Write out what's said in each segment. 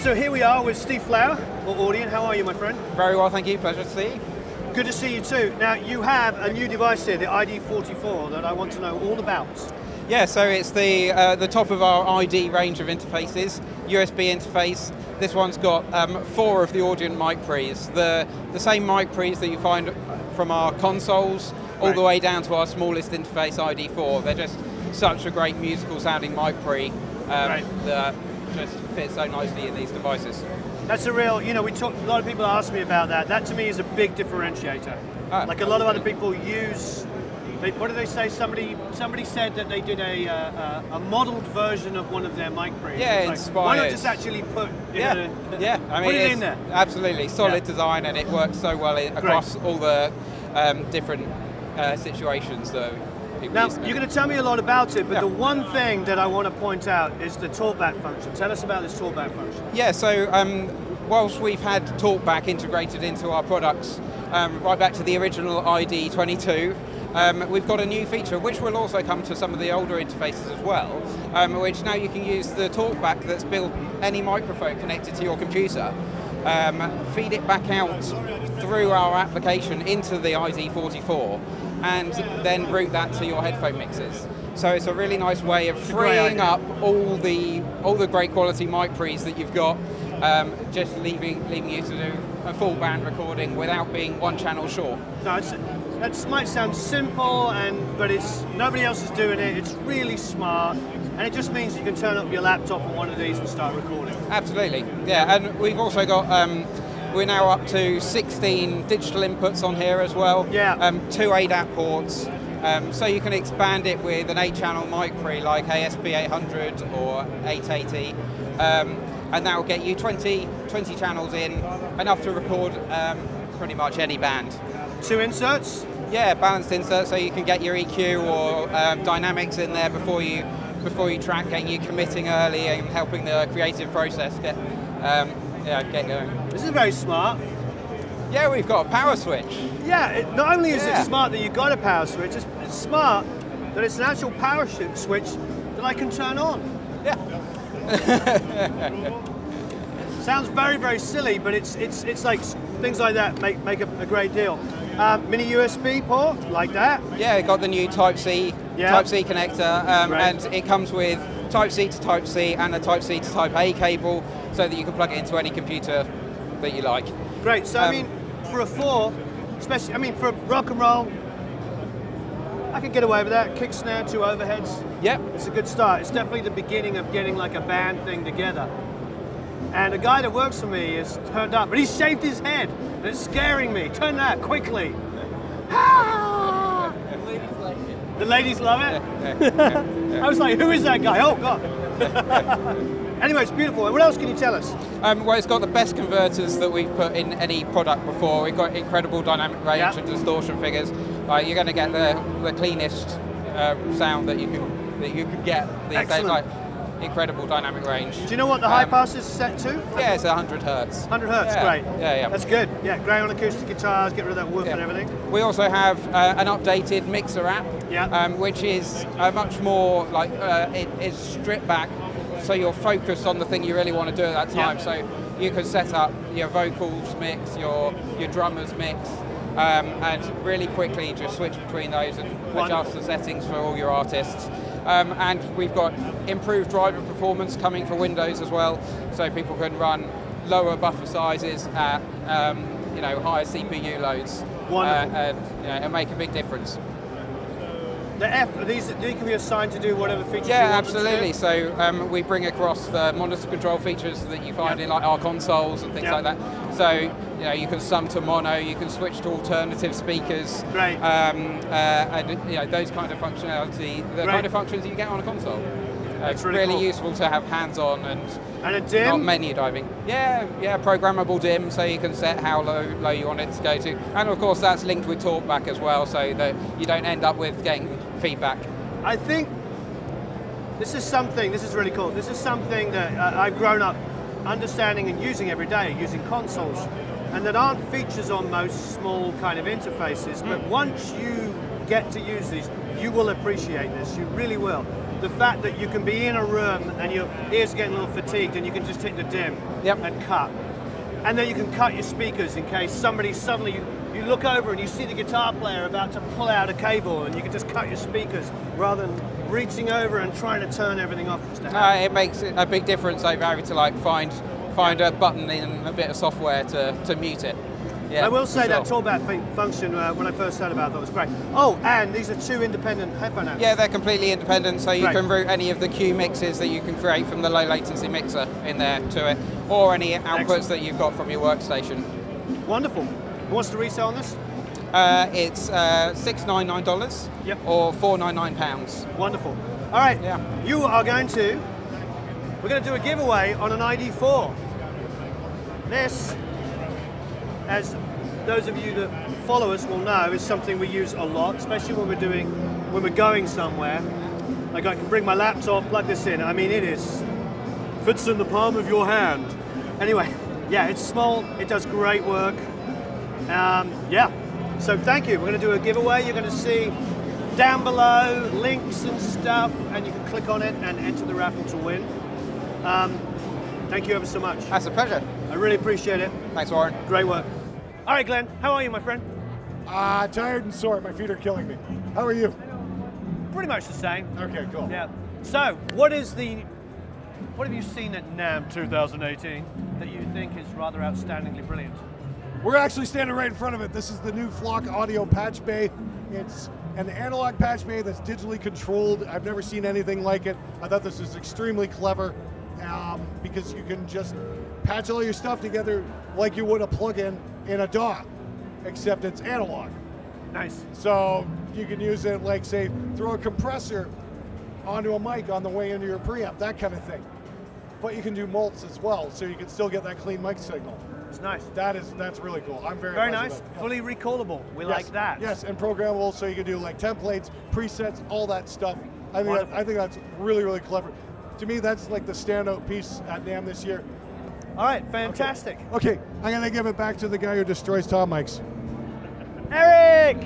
So here we are with Steve Flower, or Audient. How are you, my friend? Very well, thank you. Pleasure to see you. Good to see you too. Now, you have a new device here, the ID44, that I want to know all about. Yeah, so it's the top of our ID range of interfaces, USB interface. This one's got 4 of the Audient mic pre's. The same mic pre's that you find from our consoles, all the way down to our smallest interface, ID4. They're just such a great musical sounding mic pre that just fits so nicely in these devices. That's a real, you know, a lot of people ask me about that. That to me is a big differentiator. Like a lot of other people use, what did they say? Somebody said that they did a modeled version of one of their mic pre's. Yeah, inspired. Why not just actually put I mean, put it in there? Absolutely, solid design, and it works so well across all the different situations that people now, use. you're going to tell me a lot about it, but the one thing that I want to point out is the talkback function. Tell us about this talkback function. Yeah, so whilst we've had talkback integrated into our products right back to the original ID22, we've got a new feature which will also come to some of the older interfaces as well, which now you can use the talkback that's built any microphone connected to your computer, feed it back out through our application into the ID44, and then route that to your headphone mixes. So it's a really nice way of freeing up all the great quality mic pre's that you've got, just leaving you to do a full band recording without being one channel short. No, that might sound simple, but nobody else is doing it. It's really smart, and it just means you can turn up your laptop on one of these and start recording. Absolutely, yeah. And we've also got we're now up to 16 digital inputs on here as well. Yeah. 2 ADAT ports. So you can expand it with an 8-channel mic pre like ASP800 or 880, and that will get you 20 channels in, enough to record pretty much any band. 2 inserts? Yeah, balanced inserts, so you can get your EQ or dynamics in there before you track, getting you committing early and helping the creative process get going. This is very smart. Yeah, we've got a power switch. Yeah, not only is it smart that you've got a power switch, it's smart that it's an actual power switch that I can turn on. Yeah. Sounds very, very silly, but it's like things like that make a great deal. Mini USB port, like that. Yeah, it got the new Type-C connector, and it comes with Type-C to Type-C and a Type-C to Type-A cable, so that you can plug it into any computer that you like. Great. So I mean, for a 4, especially, for rock and roll, I could get away with that. Kick, snare, 2 overheads. Yep. It's a good start. It's definitely the beginning of getting like a band thing together. And a guy that works for me is turned up, but he's shaved his head, and it's scaring me. Turn that quickly. Ah! The ladies love it. I was like, who is that guy? Oh God. Anyway, it's beautiful. What else can you tell us? Well, it's got the best converters that we've put in any product before. We've got incredible dynamic range and distortion figures. You're going to get the cleanest sound that you can get these days. Like, incredible dynamic range. Do you know what the high pass is set to? Yeah, it's 100 hertz. 100 hertz, great. Yeah. That's good. Yeah, great on acoustic guitars, get rid of that woof and everything. We also have an updated mixer app, which is much more like it's stripped back, so you're focused on the thing you really want to do at that time. So you can set up your vocals mix, your drummers mix, and really quickly just switch between those and adjust the settings for all your artists. And we've got improved driver performance coming for Windows as well, so people can run lower buffer sizes at higher CPU loads, and make a big difference. These can be assigned to do whatever features you want absolutely. So we bring across the monitor control features that you find in like our consoles and things like that. So you can sum to mono, you can switch to alternative speakers, and those kind of functionality, the kind of functions you get on a console. It's really cool. Useful to have hands-on and a dim? Not menu diving. Yeah, programmable dim, so you can set how low you want it to go to. And of course that's linked with TalkBack as well, so that you don't end up with getting feedback. I think this is really cool. This is something that I've grown up understanding and using every day, using consoles, and that aren't features on most small kind of interfaces, but once you get to use these, you will appreciate this, you really will. the fact that you can be in a room and your ears are getting a little fatigued and you can just hit the dim and cut. And then you can cut your speakers in case somebody suddenly, you look over and you see the guitar player about to pull out a cable and you can just cut your speakers rather than reaching over and trying to turn everything off. It makes a big difference over having to like find a button in a bit of software to mute it. Yeah, I will say that talkback function when I first heard about it, that was great. Oh, and these are 2 independent headphone amps. Yeah, they're completely independent, so you can route any of the Q mixes that you can create from the low latency mixer in there to it, or any outputs that you've got from your workstation. Wonderful. What's the resale on this? It's $699 or £499. Wonderful. All right, we're going to do a giveaway on an ID4. This, as those of you that follow us will know, is something we use a lot, especially when we're going somewhere. Like I can bring my laptop, plug this in. I mean, fits in the palm of your hand. Anyway, yeah, it's small, it does great work. So thank you. We're going to do a giveaway. You're going to see down below links and stuff, and you can click on it and enter the raffle to win. Thank you ever so much. That's a pleasure. I really appreciate it. Thanks, Warren. Great work. All right, Glenn, how are you, my friend? Tired and sore. My feet are killing me. How are you? Pretty much the same. Okay, cool. Yeah. So, what have you seen at NAMM 2018 that you think is rather outstandingly brilliant? We're actually standing right in front of it. This is the new FLOS audio patch bay. It's an analog patch bay that's digitally controlled. I've never seen anything like it. I thought this was extremely clever because you can just patch all your stuff together like you would a plug-in in a DAW, except it's analog. Nice. So you can use it like, say, throw a compressor onto a mic on the way into your preamp, that kind of thing. But you can do mults as well, so you can still get that clean mic signal. It's nice. That's really cool. I'm very nice. Fully recallable. We like that. Yes, and programmable, so you can do like templates, presets, all that stuff. I think that's really, really clever. To me, that's like the standout piece at NAMM this year. All right, fantastic. Okay, I'm gonna give it back to the guy who destroys Tom mics. Eric!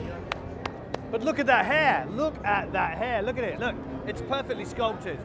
But look at that hair. Look at that hair. Look at it. Look, it's perfectly sculpted.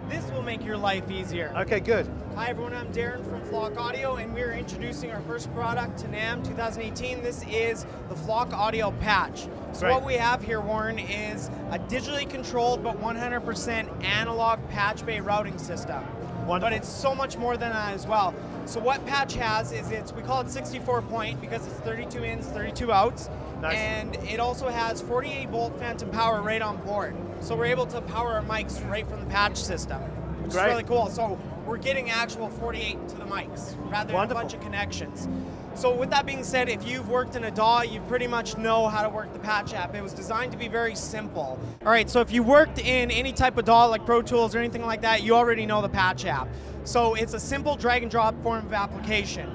This will make your life easier. Okay, good. Hi everyone, I'm Darren from FLOS Audio, and we're introducing our first product to NAMM 2018. This is the FLOS Audio Patch. So what we have here, Warren, is a digitally controlled but 100% analog patch bay routing system. Wonderful. But it's so much more than that as well. So what Patch has is we call it 64 point because it's 32 ins, 32 outs. Nice. And it also has 48 volt phantom power right on board. So we're able to power our mics right from the patch system, which is really cool. So we're getting actual 48 to the mics rather than a bunch of connections. So with that being said, if you've worked in a DAW, you pretty much know how to work the patch app. It was designed to be very simple. All right, so if you worked in any type of DAW like Pro Tools or anything like that, you already know the patch app. So it's a simple drag and drop form of application.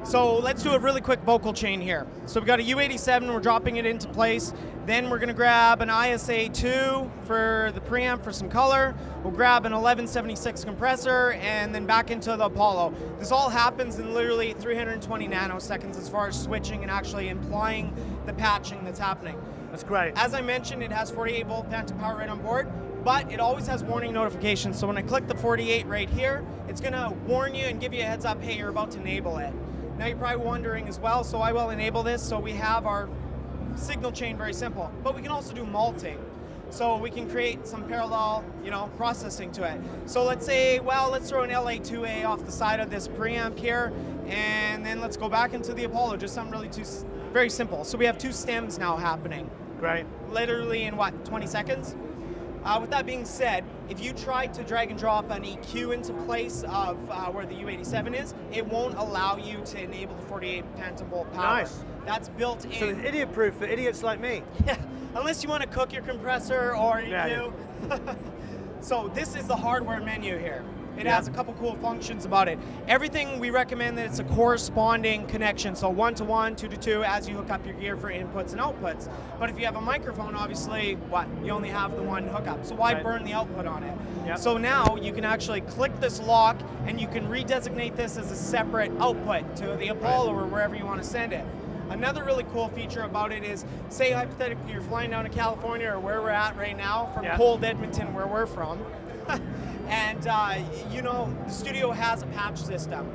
So let's do a really quick vocal chain here. So we've got a U87, we're dropping it into place. Then we're gonna grab an ISA2 for the preamp for some color. We'll grab an 1176 compressor and then back into the Apollo. This all happens in literally 320 nanoseconds as far as switching and actually implying the patching that's happening. That's great. As I mentioned, it has 48 volt phantom power right on board, but it always has warning notifications. So when I click the 48 right here, it's gonna warn you and give you a heads up, hey, you're about to enable it. Now you're probably wondering as well, so I will enable this. So we have our signal chain, very simple, but we can also do multing. So we can create some parallel, processing to it. So let's say, well, let's throw an LA2A off the side of this preamp here, and then let's go back into the Apollo, just something really very simple. So we have two stems now happening. Great. Literally in what, 20 seconds? With that being said, if you try to drag and drop an EQ into place of where the U87 is, it won't allow you to enable the 48 phantom volt power. Nice. That's built in. So it's idiot-proof for idiots like me. Yeah, unless you want to cook your compressor or EQ. So this is the hardware menu here. It has a couple cool functions about it. Everything, we recommend that it's a corresponding connection, so 1-to-1, 2-to-2, as you hook up your gear for inputs and outputs. But if you have a microphone, obviously, you only have the one hookup, so why burn the output on it? Yep. So now you can actually click this lock, and you can redesignate this as a separate output to the Apollo or wherever you want to send it. Another really cool feature about it is, say hypothetically you're flying down to California or where we're at right now, from cold Edmonton, where we're from, and you know, the studio has a patch system.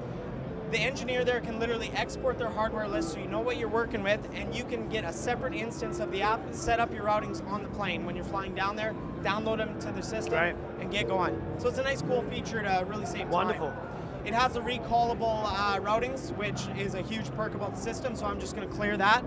The engineer there can literally export their hardware list so you know what you're working with, and you can get a separate instance of the app, set up your routings on the plane when you're flying down there, download them to the system, and get going. So it's a nice, cool feature to really save time. Wonderful. It has the recallable routings, which is a huge perk about the system, so I'm just going to clear that.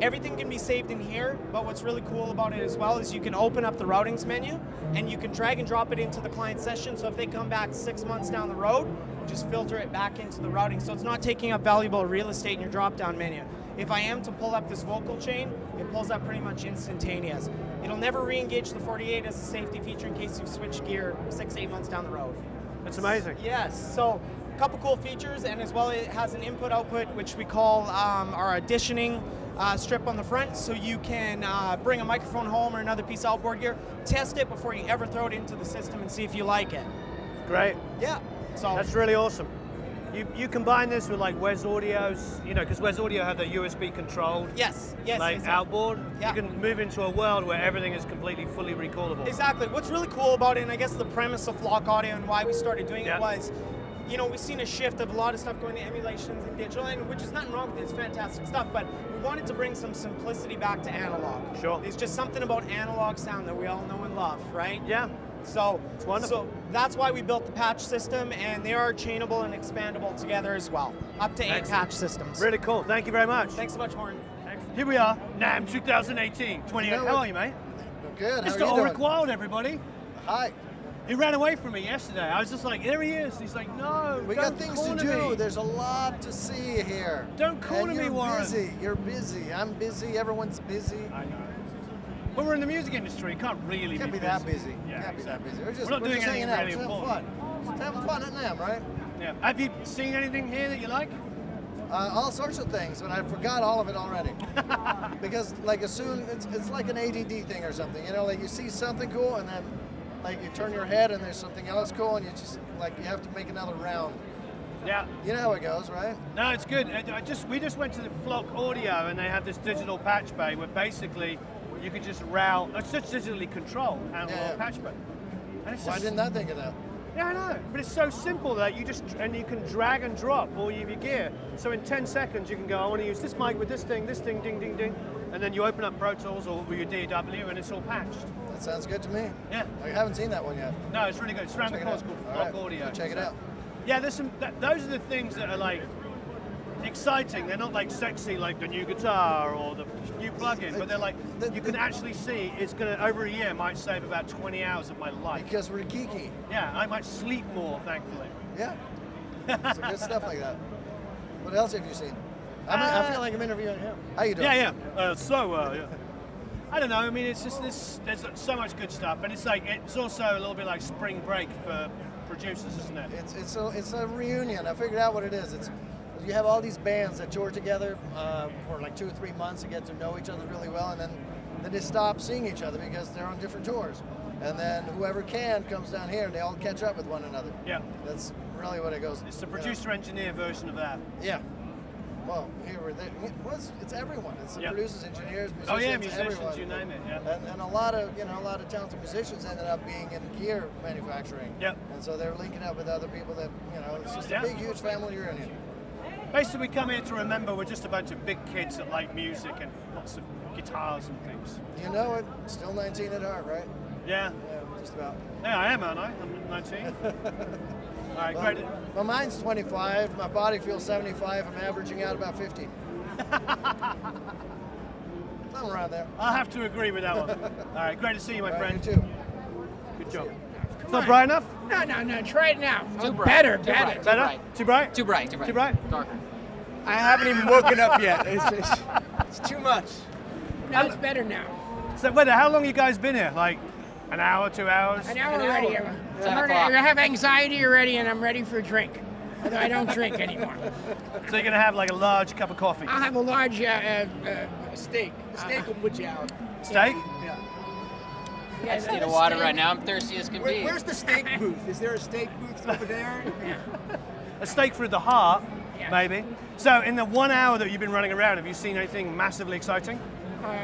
Everything can be saved in here, but what's really cool about it as well is you can open up the routings menu and you can drag and drop it into the client session, so if they come back 6 months down the road, just filter it back into the routing, so it's not taking up valuable real estate in your drop-down menu. If I am to pull up this vocal chain, it pulls up pretty much instantaneous. It'll never re-engage the 48 as a safety feature in case you've switched gear 6-8 months down the road. That's amazing. Yes, so a couple cool features, and as well it has an input-output, which we call our auditioning strip on the front, so you can bring a microphone home or another piece of outboard gear, test it before you ever throw it into the system and see if you like it. Great. Yeah. So that's really awesome. You combine this with like Wes Audio's, you know, because Wes Audio have the USB controlled. Yes. Like outboard. Yeah. You can move into a world where everything is completely fully recallable. Exactly. What's really cool about it, and I guess the premise of Flock Audio and why we started doing it was, you know, we've seen a shift of a lot of stuff going to emulations and digital, and which is nothing wrong with it, it's fantastic stuff, but we wanted to bring some simplicity back to analog. Sure. There's just something about analog sound that we all know and love, right? Yeah. So it's wonderful. So that's why we built the patch system, and they are chainable and expandable together as well. Up to 8 patch systems. Really cool. Thank you very much. Thanks so much, Warren. Here we are, NAMM 2018. How are you, mate? Good. Mr. Ulrich Wild, everybody. Hi. He ran away from me yesterday. I was just like, there he is. He's like, no, we got things to do. There's a lot to see here. Don't call to me, Warren. You're busy. I'm busy. Everyone's busy. I know. But we're in the music industry. Can't really be that busy. Yeah, can't be that busy. We're not doing anything really important. Just having fun at NAMM, right? Yeah. Have you seen anything here that you like? All sorts of things, but I forgot all of it already. Because like as soon, it's like an ADD thing or something. You know, like you see something cool and then like you turn your head and there's something else cool and you just like you have to make another round. Yeah. You know how it goes, right? No, it's good. We just went to the Flock Audio and they have this digital patch bay where basically you can just route. It's just digitally controlled analog patch bay. And it's Why didn't I think of that? Yeah, I know, but it's so simple that you can drag and drop all of your gear. So in 10 seconds you can go, I want to use this mic with this thing, ding, ding, ding, and then you open up Pro Tools or your DAW and it's all patched. That sounds good to me. Yeah. I haven't seen that one yet. No, it's really good. It's around the corner. It's called Flock Audio. Check it out. Yeah, there's some. Those are the things that are like exciting. They're not like sexy like the new guitar or the new plugin, but they're like you can actually see it's gonna over a year might save about 20 hours of my life. Because we're geeky. Yeah, I might sleep more, thankfully. Yeah. Some good stuff like that. What else have you seen? I feel like I'm interviewing him. How you doing? Yeah. Yeah. I don't know. I mean, it's just this. There's so much good stuff, and it's also a little bit like spring break for producers, isn't it? It's a reunion. I figured out what it is. You have all these bands that tour together for like 2 or 3 months and get to know each other really well, and then they stop seeing each other because they're on different tours. And then whoever can comes down here and they all catch up with one another. Yeah. That's really what it goes. It's the producer-engineer version of that. Yeah. Well, it's everyone. It's the producers, engineers, musicians, oh yeah, musicians, everyone. you name it. Yeah. And a lot of talented musicians ended up being in gear manufacturing. Yep. And so they're linking up with other people that it's just a big, huge family reunion. Basically, we come here to remember we're just a bunch of big kids that like music and lots of guitars and things. You know it. Still 19 at heart, right? Yeah. Yeah, just about. Yeah, I am, aren't I? I'm 19. All right, great. My mind's 25. My body feels 75. I'm averaging out about 50. I'm around there. I'll have to agree with that one. All right, great to see you, my friend. You too. Good job. It's not bright enough? No, try it now. Too bright. Better. Too bright? Too bright. Darker. I haven't even woken up yet. It's too much. No, it's better now. So, wait, how long have you guys been here? Like an hour, 2 hours? An hour already. I have anxiety already, and I'm ready for a drink. Although I don't drink anymore. So you're going to have like a large cup of coffee? I'll have a large steak. Steak will put you out. Steak? Yeah. I just need a water right now. I'm thirsty as can be. Where's the steak booth? Is there a steak booth over there? A steak through the heart. Yes. Maybe. So in the 1 hour that you've been running around, have you seen anything massively exciting?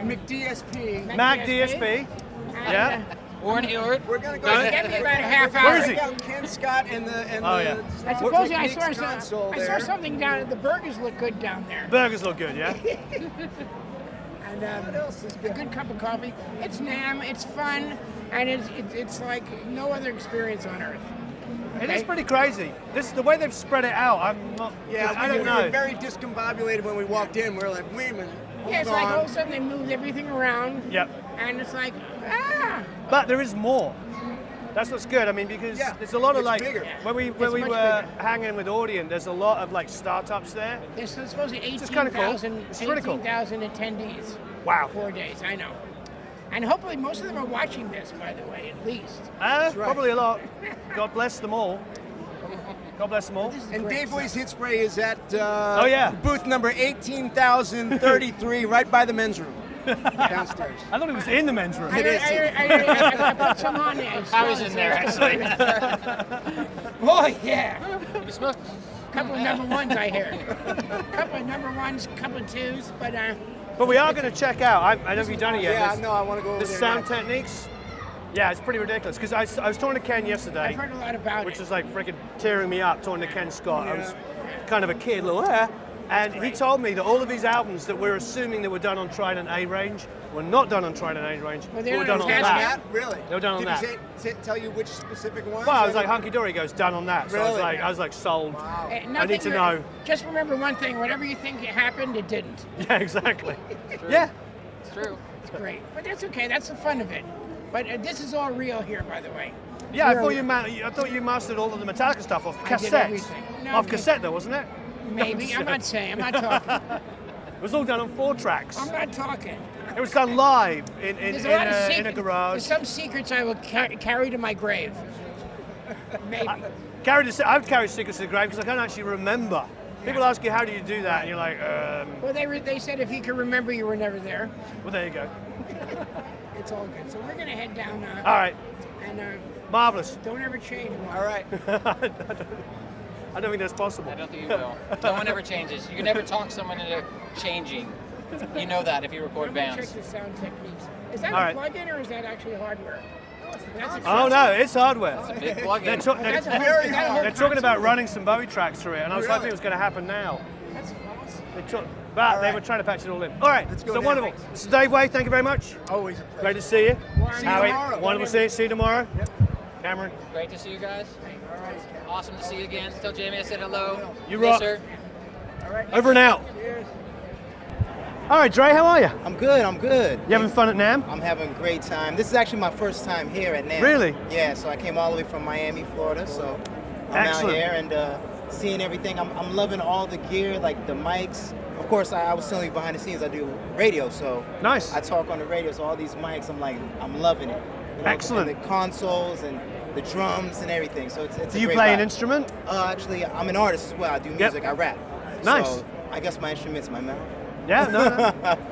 McDSP. Mac DSP. Yeah. Warren Huart. We're gonna go. Give me about a half hour. Where is he? Check out Ken Scott and the Oh, yeah. I suppose I Nick's saw console I saw there. something down at the burgers look good down there. Burgers look good, yeah? And What else is a good? good cup of coffee. It's NAMM, it's fun, and it's like no other experience on earth. It is pretty crazy. This the way they've spread it out. I'm not. Yeah, I don't we know. were very discombobulated when we walked in. We were like, wait a minute. Yeah, it's hold like on. all of a sudden they moved everything around. Yep. And it's like, ah. But there is more. That's what's good. I mean, because Yeah, there's a lot of it's like bigger. when we It's were much bigger. hanging with Audient, there's a lot of like startups there. There's supposed to be It's kinda cool. 18,000 It's really cool. 18,000 attendees. Wow. 4 days, I know. And hopefully most of them are watching this, by the way, at least. right. Probably a lot. God bless them all. God bless them all. This is And great Dave Way's stuff. Hit Spray is at Oh, yeah. booth number 18,033, right by the men's room downstairs. I thought it was in the men's room. I put some on there. I was in there, actually. Oh, yeah. You smell? Couple of number ones, I hear. Couple of number ones, couple of twos, but But we are going to check out. I don't know if you've done it yet. Yeah, this- no, I want to go over The there sound next. techniques. Yeah, it's pretty ridiculous. Because I was talking to Ken yesterday. I've heard a lot about which it. is like freaking tearing me up, talking to Ken Scott. I was kind of a kid, little and he told me that all of these albums that we're assuming that were done on Trident A range were not done on Trident A range. Well, They they're were done on on Tascam? that. Really? They were done on Did that. he tell you which specific ones? Well, I was like hunky dory. He goes done on that. So Really? I was like sold. Wow. I need to know. Just remember one thing: whatever you think it happened, it didn't. Yeah, exactly. Yeah. It's true. It's great, but that's okay. That's the fun of it. But this is all real here, by the way. Yeah, I We're- thought you mastered all of the Metallica stuff off I did cassette. everything. No, Off but- cassette, though, wasn't it? Maybe. I'm not saying. I'm not talking. It was all done on 4 tracks. I'm not talking. It was done live in There's a lot of a secrets. garage. There's some secrets I will carry to my grave. Maybe. I've carried secrets to the grave because I can't actually remember. People ask you, how do you do that? And you're like, Well, they said if you could remember, you were never there. well, there you go. It's all good. So we're gonna head down. All right, And marvelous. don't ever change. All right. I don't think that's possible. I don't think you will. No one ever changes. You can never talk someone into changing. You know that if you record I'm gonna bands. check the sound techniques. Is that All a right. plug-in or is that actually hardware? That's Oh no, it's hardware. Big They're, plug-in. ta- That's a they're, whole, is that a whole they're talking about console? running some Bowie tracks through it, and I was hoping it was going to happen now. That's awesome. But they were trying to patch it all in. All right, go so now. wonderful. This is Dave Way. Thank you very much. Always a pleasure. Great to see you. Warren, Howie, tomorrow. wonderful to see you. See you tomorrow. Cameron. Great to see you guys. Awesome to see you again. Tell Jamie I said hello. You Yes, rock. sir. Over and out. All right, Dre, how are you? I'm good, I'm good. You having fun at NAMM? I'm having a great time. This is actually my first time here at NAMM. Really? Yeah, so I came all the way from Miami, Florida, so I'm Excellent. out here and seeing everything. I'm loving all the gear, like the mics. Of course, I was telling you behind the scenes, I do radio, so Nice. I talk on the radio, so all these mics, I'm loving it. You know, Excellent. And the consoles and the drums and everything, so it's Do a you great play an vibe. instrument? Actually, I'm an artist as well. I do music, I rap. Nice. So I guess my instrument's my mouth. Yeah, no.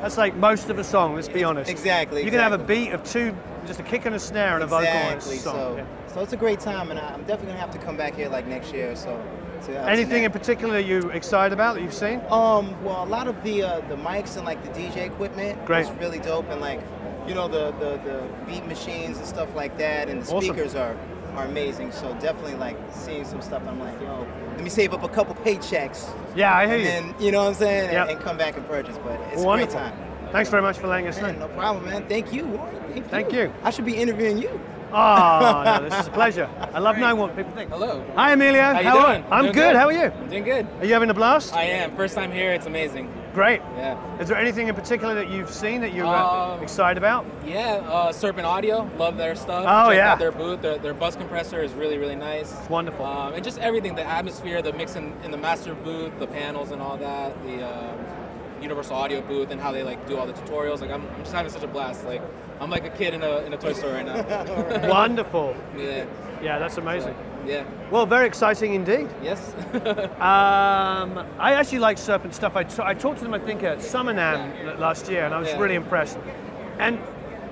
That's like most of a song, let's be honest. Exactly. You can have a beat of 2, just a kick and a snare and a vocal on a Exactly. song. So, Yeah. so it's a great time, and I'm definitely gonna have to come back here like next year or so. to Anything in NAMM. particular you excited about that you've seen? Well, a lot of the mics and like the DJ equipment Great. is really dope, and like you know the beat machines and stuff like that, and the Awesome. speakers are amazing. So definitely like seeing some stuff. I'm like, yo, let me save up a couple paychecks, Yeah, I hear you. and you know what I'm saying, Yep. and come back and purchase. But it's a great Wonderful. time. Thanks very much for letting us Man, know. no problem, man. Thank you, Warren. Thank you. I should be interviewing you. Oh, no, this is a pleasure. I love knowing what people think. Hello. Hi, Emilio. How you are doing? I'm Doing good. How are you? I'm doing good. Are you having a blast? I am. First time here. It's amazing. Great. Yeah. Is there anything in particular that you've seen that you're excited about? Yeah. Serpent Audio. Love their stuff. Oh, Check yeah. out their booth. Their bus compressor is really, really nice. It's wonderful. And just everything. The atmosphere, the mix in the master booth, the panels and all that. The Universal Audio booth and how they like do all the tutorials. Like I'm just having such a blast. Like I'm like a kid in a toy store right now. Wonderful. Yeah. Yeah, that's amazing. Yeah. Well, very exciting indeed. Yes. I actually like Serpent stuff. I talked to them, I think, at Summer NAMM last year, and I was Yeah. really impressed. And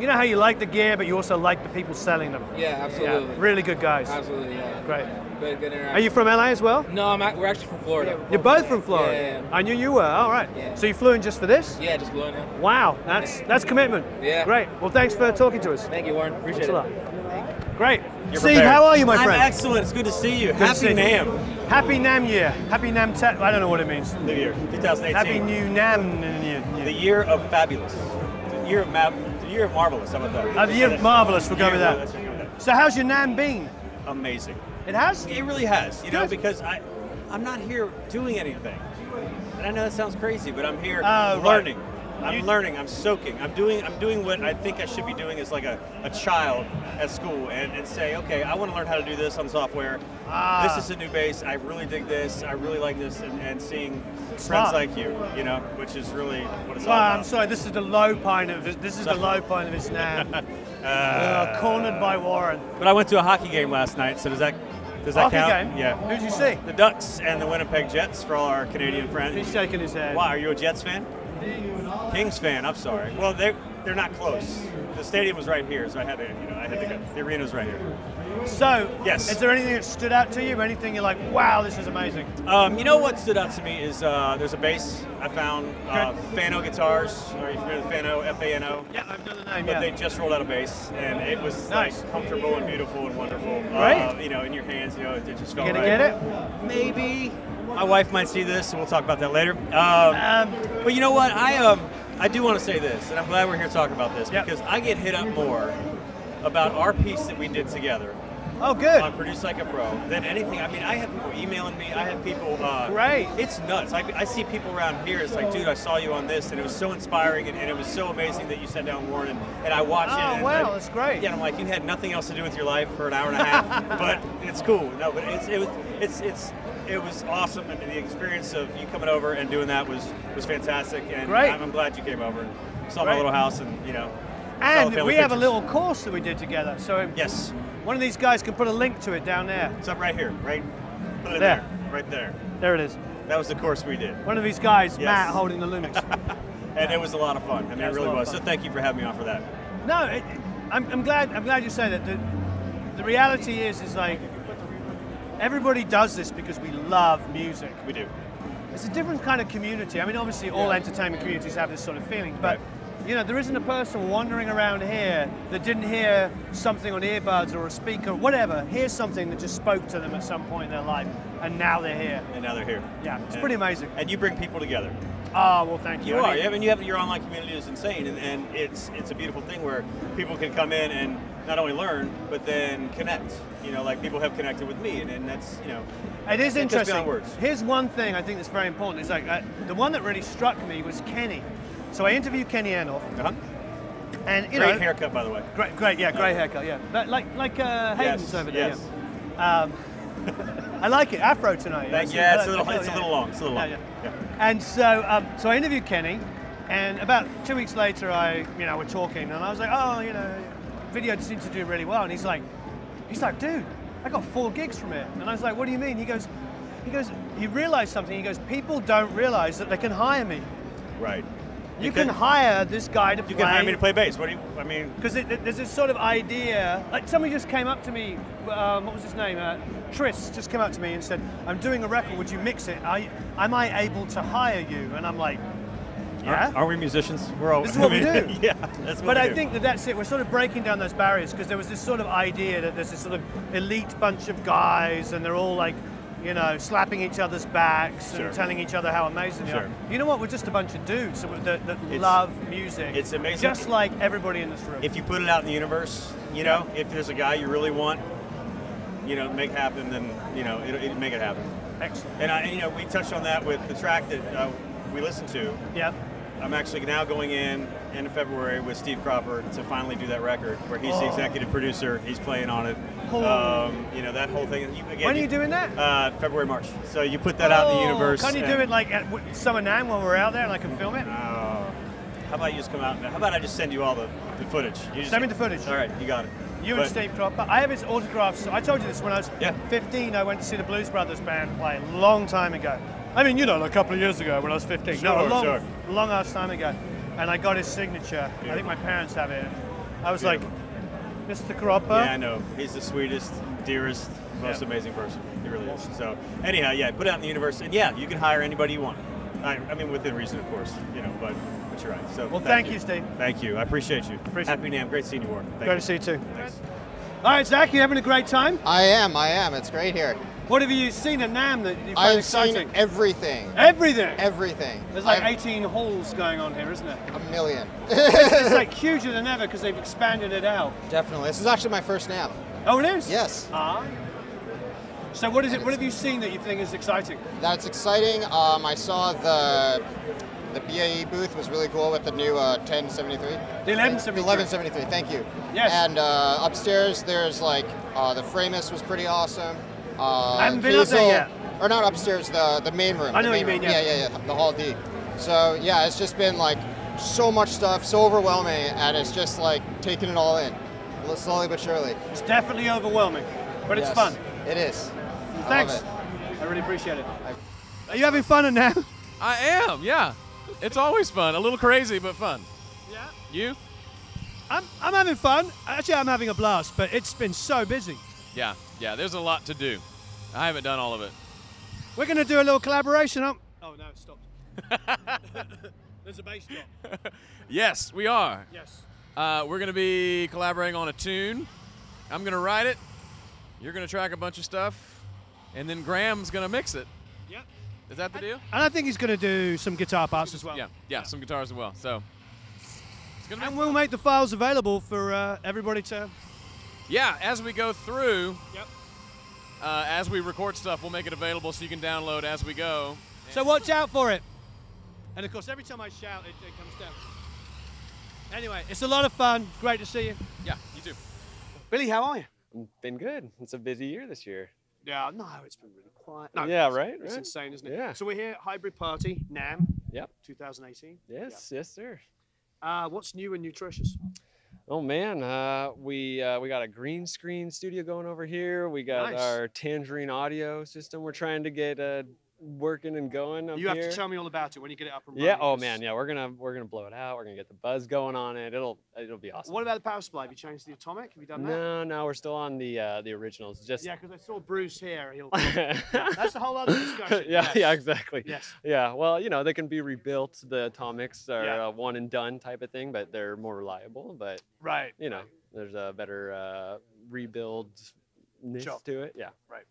you know how you like the gear, but you also like the people selling them. Yeah, absolutely. Yeah, really good guys. Absolutely, yeah. Great. Good interaction. Are you from LA as well? No, we're actually from Florida. You're both from Florida? Yeah. I knew you were, all right. Yeah. So you flew in just for this? Yeah, just flew in. Yeah. Wow, that's commitment. Yeah. Great. Well, thanks for talking to us. Thank you, Warren. Appreciate Thanks it. a lot. Great. You're Steve, prepared. how are you, my friend? I'm excellent. It's good to see you. Good to Happy see you. NAMM. Happy NAMM year. Happy NAMM I don't know what it means. New year, 2018. Happy new NAMM year. The year of fabulous. The year of marvelous. How about that? The year of marvelous. We'll go with that. Let's go with that. So how's your NAMM been? Amazing. It has? It really has. You know, Good. because I'm not here doing anything. And I know that sounds crazy, but I'm here Right. learning. I'm learning, I'm soaking. I'm doing what I think I should be doing as like a child at school and say, okay, I want to learn how to do this on software. This is a new bass. I really dig this. I really like this, and seeing friends like you know, which is really what it's all about. I'm sorry, this is the low point of it. This is the low point of his NAMM. Cornered by Warren. But I went to a hockey game last night, so does that Hockey count? game? Yeah. Who'd you see? The Ducks and the Winnipeg Jets for all our Canadian friends. He's shaking his head. Why, are you a Jets fan? Kings fan, I'm sorry. Well, they're not close. The stadium was right here, so I had to go. The arena was right here. So, yes. Is there anything that stood out to you? Anything you're like, wow, this is amazing? You know what stood out to me is there's a bass I found, Fano Guitars. Are you familiar with Fano, F-A-N-O? Yeah, I've done the name, But they just rolled out a bass, and it was nice. like comfortable and beautiful and wonderful. Right. You know, in your hands, you know, it just felt You gonna right. get it? Maybe. My wife might see this, and we'll talk about that later. But you know what? I do want to say this, and I'm glad we're here talking about this, because I get hit up more about our piece that we did together. Oh, good. On Produce Like a Pro than anything. I mean, I have people emailing me. I have people. Great. It's nuts. I see people around here. It's like, dude, I saw you on this, and it was so inspiring, and it was so amazing that you sat down, Warren, and I watched it. Oh, wow, that's great. Yeah, and I'm like, you had nothing else to do with your life for an hour and a half, but it's cool. No, but it was awesome, and the experience of you coming over and doing that was fantastic. And great. I'm glad you came over and saw my little house, and you know. And we have a little course that we did together. So yes. One of these guys can put a link to it down there. It's up right here, right? Put it there. Right there. There it is. That was the course we did. One of these guys, Matt, holding the Lumix. And it was a lot of fun. I mean, it really was. So thank you for having me on for that. No, I'm glad you say that. The reality is like everybody does this because we love music. We do. It's a different kind of community. I mean, obviously, all entertainment communities have this sort of feeling, but. You know, there isn't a person wandering around here that didn't hear something on earbuds or a speaker, whatever, hear something that just spoke to them at some point in their life, and now they're here. And now they're here. Yeah, it's pretty amazing. And you bring people together. Oh, well, thank you. You are. I mean, your online community is insane, and it's a beautiful thing where people can come in and not only learn, but then connect. You know, like people have connected with me, and that's, you know. It is interesting. Words. Here's one thing I think that's very important. It's like the one that really struck me was Kenny. So I interviewed Kenny Enoff, and great haircut, by the way. Great, yeah, great haircut, yeah. Like Hayden's over there. Yes. Yeah. I like it, Afro tonight. It's a little long. It's a little long. Yeah. And so I interviewed Kenny, and about 2 weeks later, we're talking, and I was like, video seems to do really well, and he's like, dude, I got 4 gigs from it, and I was like, what do you mean? He goes, he realized something. He goes, people don't realize that they can hire me. Right. You can hire this guy to play. You can hire me to play bass. What do you, I mean? Because there's this sort of idea, like somebody just came up to me, what was his name? Tris just came up to me and said, I'm doing a record, would you mix it? Am I able to hire you? And I'm like, yeah. Aren't we musicians? We're all. This is what we do. Yeah, that's what But we I do. think that's it. We're sort of breaking down those barriers because there was this sort of idea that there's this sort of elite bunch of guys and they're all like, slapping each other's backs and telling each other how amazing they are. You know what? We're just a bunch of dudes that love music. It's amazing. Just like everybody in this room. If you put it out in the universe, if there's a guy you really want, make happen, then, it'll make it happen. Excellent. And, we touched on that with the track that we listened to. Yeah. I'm actually now going in end of February with Steve Cropper to finally do that record where he's the executive producer. He's playing on it. That whole thing. Again, when are you doing that? February, March. So you put that out in the universe. Can't you do it like at Summer NAMM while we're out there and I can film it? How about you just come out? How about I just send you all the footage? Send me the footage. All right, you got it. And Steve Cropper. I have his autographs. I told you this when I was 15. I went to see the Blues Brothers band play a long time ago. I mean, a couple of years ago when I was 15. Sure, long ass time ago. And I got his signature. I think my parents have it. I was Beautiful. like, Mr. Cropper. Yeah, I know. He's the sweetest, dearest, most amazing person. He really is. So anyhow, yeah, put it out in the universe, and yeah, you can hire anybody you want. I mean, within reason, of course, you know, but you're right. So well, thank you, Steve. Thank you. I appreciate you. Happy NAMM. Great seeing you, Warren. Great to see you too. Thanks. All right, Zach, you having a great time? I am. It's great here. What have you seen at NAMM that you find exciting? I've seen everything. Everything? Everything. There's like 18 halls going on here, isn't there? A million. It's like huger than ever because they've expanded it out. Definitely. This is actually my first NAMM. Oh, it is? Yes. So what is it? What have you seen that you think is exciting? That's exciting. I saw the BAE booth was really cool with the new 1073. The 1173. The 1173. Thank you. Yes. And upstairs there's like the Framus was pretty awesome. I haven't been up there yet. Or not upstairs, the main room. I know what you mean. Yeah, the Hall D. So yeah, it's just been like so much stuff, so overwhelming, and it's just like taking it all in, slowly but surely. It's definitely overwhelming, but it's fun. It is. Thanks. I really appreciate it. Are you having fun in NAMM? I am, yeah. It's always fun. A little crazy, but fun. Yeah. You? I'm having fun. Actually, I'm having a blast, but it's been so busy. Yeah, there's a lot to do. I haven't done all of it. We're going to do a little collaboration. Oh, no, it stopped. There's a bass drop. Yes, we are. Yes. We're going to be collaborating on a tune. I'm going to write it. You're going to track a bunch of stuff. And then Graham's going to mix it. Yep. Is that the deal? And I think he's going to do some guitar parts as well. Yeah, some guitars as well. So, it's gonna be and we'll make the files available for everybody to... Yeah, as we go through, Yep. As we record stuff, we'll make it available so you can download as we go. So watch out for it. And of course, every time I shout, it comes down. Anyway, it's a lot of fun. Great to see you. Yeah, you too. Billy, how are you? Been good. It's a busy year this year. Yeah, no, it's been really quiet. No, yeah, right? It's insane, isn't it? Yeah. So we're here, Hybrid Party, NAMM. Yep. 2018. Yes, yes, sir. What's new and nutritious? Oh man, we got a green screen studio going over here. We got our Tangerine audio system. We're trying to get working and going up You have here. to tell me all about it when you get it up and running. Yeah. Oh man. Yeah. We're gonna blow it out. We're gonna get the buzz going on it. It'll be awesome. What about the power supply? Have you changed the atomic? Have you done that? No. We're still on the originals. Just yeah, because I saw Bruce here. That's a whole other discussion. Yeah. Exactly. Yes. Yeah. Well, you know, they can be rebuilt. The atomics are a one and done type of thing, but they're more reliable. But right. You know, there's a better rebuild-ness to it. Yeah. Right.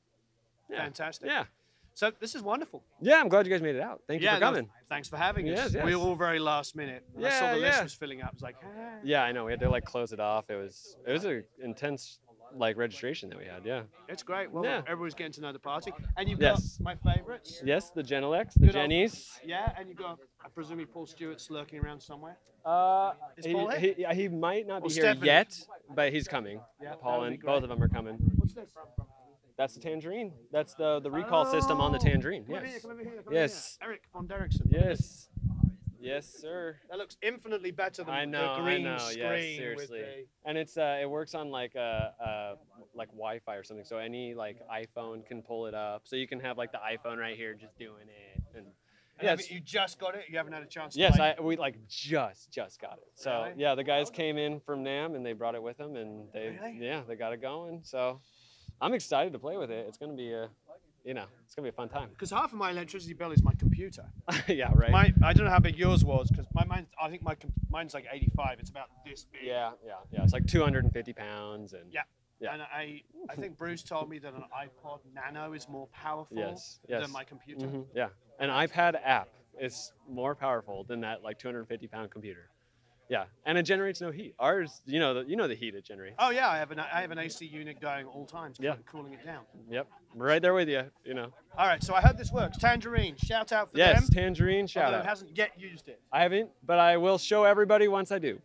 Yeah. Fantastic. Yeah. So this is wonderful. Yeah, I'm glad you guys made it out. Thank you for coming. No, thanks for having us. Yes. We were all very last minute. When I saw the list was filling up. I was like, Yeah, I know. We had to like close it off. It was an intense like registration that we had. Yeah. It's great. Well, everybody's getting to know the party, and you've Yes. got my favorites. Yes, the Genelex, the Jennies. Yeah, and you've got, I presume, Paul Stewart's lurking around somewhere. Is He, Paul here? he might not be Or here Stephanie? yet, but he's coming. Yeah, Paul that would and be both great. of them are coming. What's this? That's the Tangerine. That's the recall system on the Tangerine. Come over Yes. here, come over here, come Yes. over here. Eric von Derrickson. Yes. Yes, sir. That looks infinitely better than I the green know. screen. Yes, seriously. And it's it works on like like Wi-Fi or something. So any like iPhone can pull it up. So you can have like the iPhone right here just doing it. And yeah, you just got it. You haven't had a chance. Yes, to we like just got it. So Really? yeah, the guys came in from NAMM and they brought it with them, and they they got it going. So I'm excited to play with it. It's gonna be it's gonna be a fun time. Because half of my electricity bill is my computer. Yeah, right. I don't know how big yours was, because I think mine's like 85. It's about this big. Yeah. It's like 250 pounds, and yeah. And I think Bruce told me that an iPod Nano is more powerful than my computer. Yeah, an iPad app is more powerful than that like 250-pound computer. Yeah, and it generates no heat. Ours, you know the heat it generates. Oh yeah, I have an AC unit going all times, cooling it down. Yep, we're right there with you. You know. All right, so I hope this works. Tangerine, shout out for them. Yes, Tangerine, shout out. Hasn't yet used it. I haven't, but I will show everybody once I do.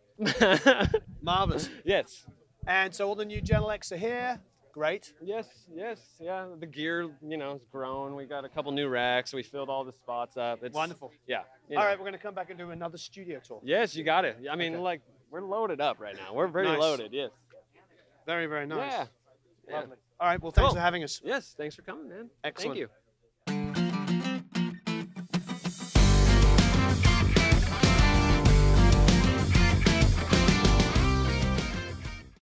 Marvelous. Yes. And so all the new Genelecs are here. Great. Yes. Yeah, the gear, is grown. We got a couple new racks. We filled all the spots up. It's wonderful. Yeah. All right, we're going to come back and do another studio tour. Yes, you got it. I mean, like, we're loaded up right now. We're very loaded, yes. Very, very nice. Yeah. Lovely. All right, well, thanks for having us. Yes, thanks for coming, man. Excellent. Thank you.